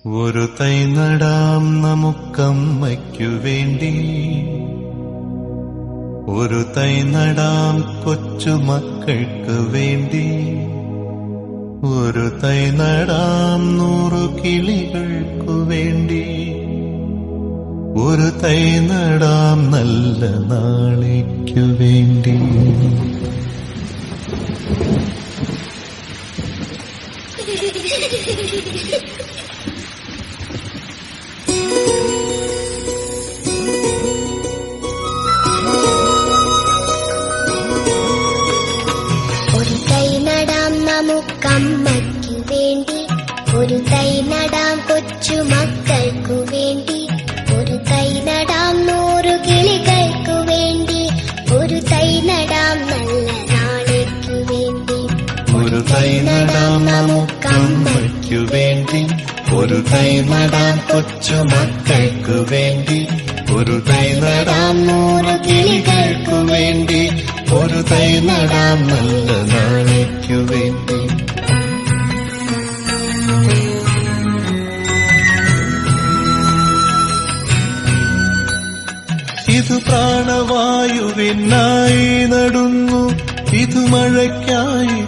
ഒരു തൈ നടാം നമുക്കമ്മയ്ക്കു വേണ്ടി, ഒരു തൈ നടാം കൊച്ചുമക്കൾക്ക് വേണ്ടി, ഒരു തൈ നടാം 100 കിളികൾക്കു വേണ്ടി, ഒരു തൈ നടാം നല്ല നാളേക്കു വേണ്ടി. ഒരു തൈ നടാം നമുക്കമ്മയ്ക്കു വേണ്ടി, ഒരു തൈ നടാം കൊച്ചുമക്കൾക്കു വേണ്ടി, ഒരു തൈ നടാം 100 കിളികൾക്കു വേണ്ടി, ഒരു തൈ നടാം നല്ല നാളേക്കു വേണ്ടി. ഒരു തൈ നടാം നമുക്കമ്മയ്ക്കു വേണ്ടി, ഒരു തൈ നടാം കൊച്ചുമക്കൾക്കു വേണ്ടി, ഒരു തൈ നടാം 100 കിളികൾക്കു വേണ്ടി, ഒരു തൈ നടാം നല്ല നാളേക്കു വേണ്ടി. ഇത് പ്രാണവായുവിനായി നടുന്നു, ഇത് മഴയ്ക്കായി